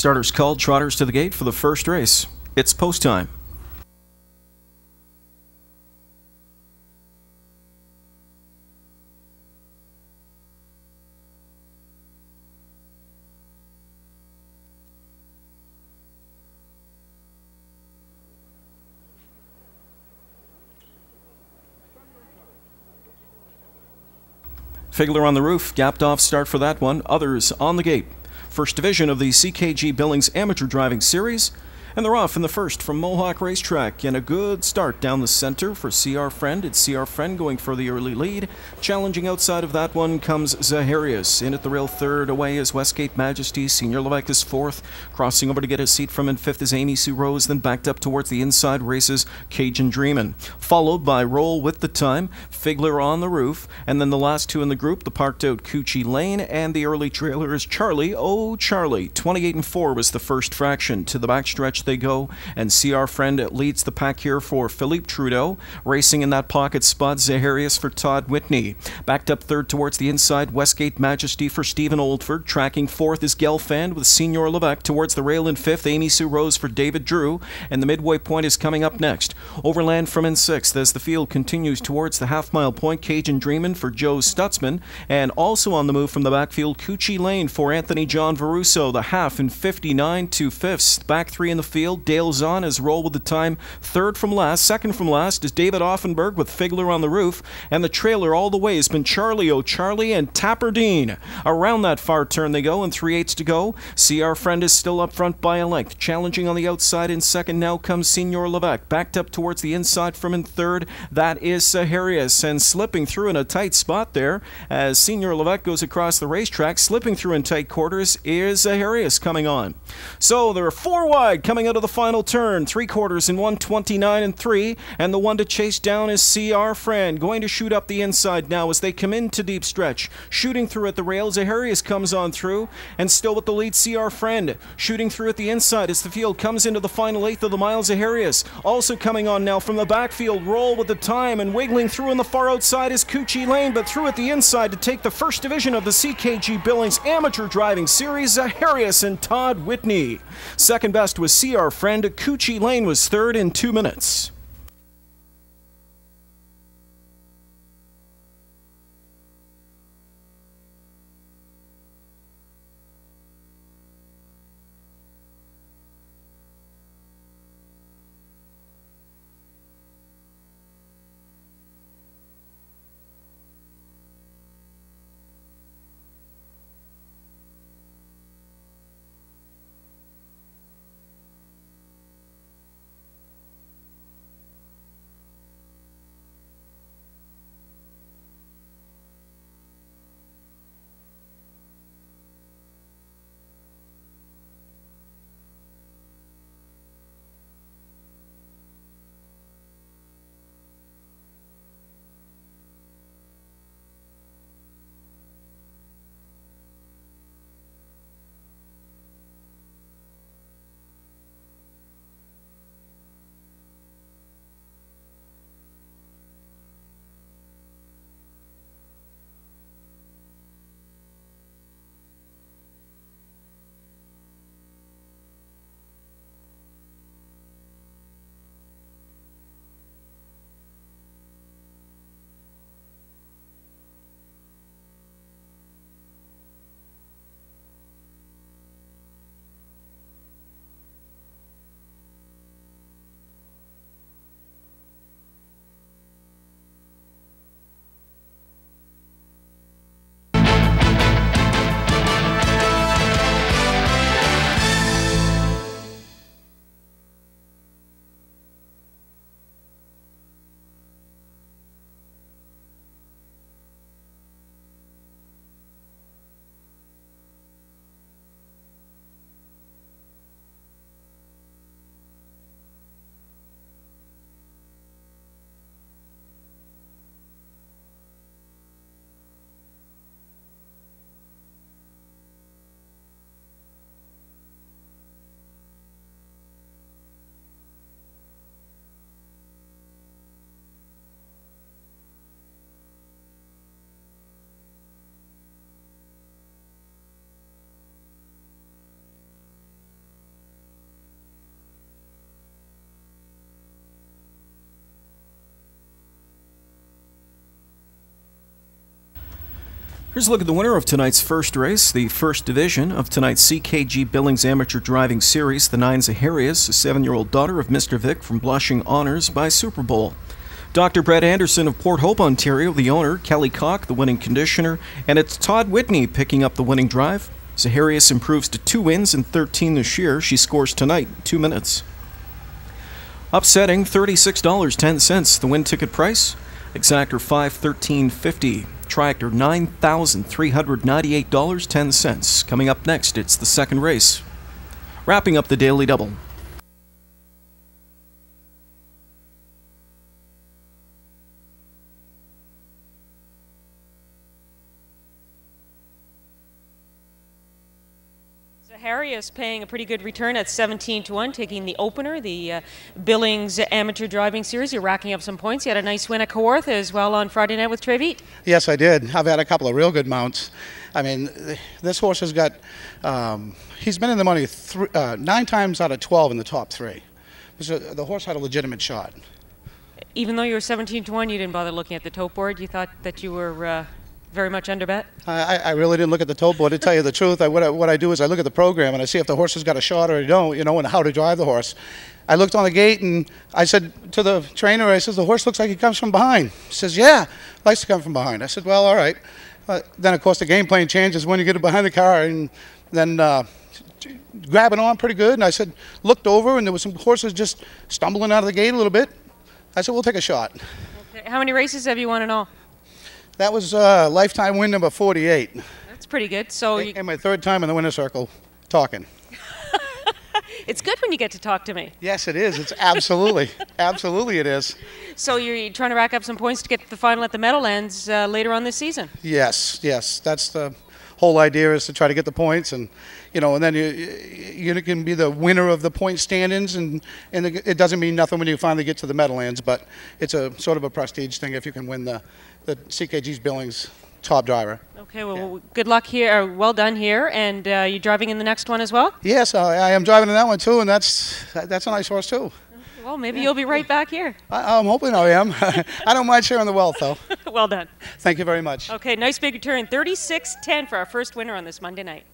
Starters called, trotters to the gate for the first race. It's post time. Figler on the roof, gapped off start for that one. Others on the gate. First division of the CKG Billings Amateur Driving Series. And they're off in the first from Mohawk Racetrack, and a good start down the center for CR Friend. It's CR Friend going for the early lead. Challenging outside of that one comes Zaharias. In at the rail third, away is Westgate Majesty. Senior Levesque is fourth. Crossing over to get a seat from in fifth is Amy Sue Rose. Then backed up towards the inside races Cajun Dreamin'. Followed by Roll with the Time, Figler on the roof, and then the last two in the group, the parked out Coochie Lane, and the early trailer is Charlie. Oh, Charlie. 28 and 4 was the first fraction. To the backstretch they go, and CR Friend leads the pack here for Philippe Trudeau. Racing in that pocket spot, Zaharias for Todd Whitney. Backed up third towards the inside, Westgate Majesty for Stephen Oldford. Tracking fourth is Gelfand with Senior Levesque. Towards the rail in fifth, Amy Sue Rose for David Drew, and the midway point is coming up next. Overland from in sixth as the field continues towards the half-mile point, Cajun Dreamin' for Joe Stutzman, and also on the move from the backfield, Coochie Lane for Anthony John Varuso. The half in 59 2/5. Back three in the field, Dale Zahn has Roll with the Time. Third from last, second from last is David Offenberg with Figler on the roof, and the trailer all the way has been Charlie O'Charlie and Tapperdine. Around that far turn they go, and 3/8 to go. CR Friend is still up front by a length. Challenging on the outside in second now comes Senior Levesque. Backed up towards the inside from in third, that is Zaharias, and slipping through in a tight spot there as Senior Levesque goes across the racetrack. Slipping through in tight quarters is Zaharias coming on. So there are four wide coming out of the final turn. 3/4 in 1:29 and 3, and the one to chase down is CR Friend. Going to shoot up the inside now as they come into deep stretch. Shooting through at the rail, Zaharias comes on through, and still with the lead CR Friend. Shooting through at the inside as the field comes into the final eighth of the mile, Zaharias. Also coming on now from the backfield, Roll with the Time, and wiggling through in the far outside is Coochie Lane, but through at the inside to take the first division of the CKG Billings Amateur Driving Series, Zaharias and Todd Whitney. Second best was CR Friend. Coochie Lane was third in 2 minutes. Here's a look at the winner of tonight's first race, the first division of tonight's CKG Billings Amateur Driving Series. The 9 Zaharias, a 7-year-old daughter of Mr. Vic from Blushing Honors by Super Bowl. Dr. Brett Anderson of Port Hope, Ontario, the owner. Kelly Cock, the winning conditioner. And it's Todd Whitney picking up the winning drive. Zaharias improves to 2 wins and 13 this year. She scores tonight, 2 minutes. Upsetting, $36.10, the win ticket price. Exactor $513.50. Tractor $9,398.10. Coming up next, it's the second race. Wrapping up the Daily Double. Zaharias paying a pretty good return at 17-1, taking the opener, the Billings Amateur Driving Series. You're racking up some points. You had a nice win at Kawarth as well on Friday night with Trevitt. Yes, I did. I've had a couple of real good mounts. I mean, this horse has got, he's been in the money 9 times out of 12 in the top 3. So the horse had a legitimate shot. Even though you were 17-1, you didn't bother looking at the tote board? You thought that you were very much under bet? I really didn't look at the tote board. To tell you the truth, what I do is I look at the program and I see if the horse has got a shot or don't, you know, and how to drive the horse. I looked on the gate and I said to the trainer, I said, the horse looks like he comes from behind. He says, yeah, likes to come from behind. I said, well, all right. Then, of course, the game plan changes when you get it behind the car and then grabbing on pretty good. And I said, looked over and there was some horses just stumbling out of the gate a little bit. I said, we'll take a shot. Okay. How many races have you won in all? That was lifetime win number 48. That's pretty good. So and my 3rd time in the winner's circle talking. It's good when you get to talk to me. Yes, it is. It's absolutely, absolutely it is. So you're trying to rack up some points to get to the final at the Meadowlands later on this season? Yes, yes. That's the whole idea, is to try to get the points, and you know, and then you can be the winner of the point standings, and it doesn't mean nothing when you finally get to the Meadowlands, but it's a sort of a prestige thing if you can win the CKG's Billings top driver. Okay, well, good luck here. Well done here. And you're driving in the next one as well? Yes, I am driving in that one too, and that's a nice horse too. Well, maybe you'll be right back here. I'm hoping I am. I don't mind sharing the wealth, though. Well done. Thank you very much. Okay, nice big return. 36-10 for our first winner on this Monday night.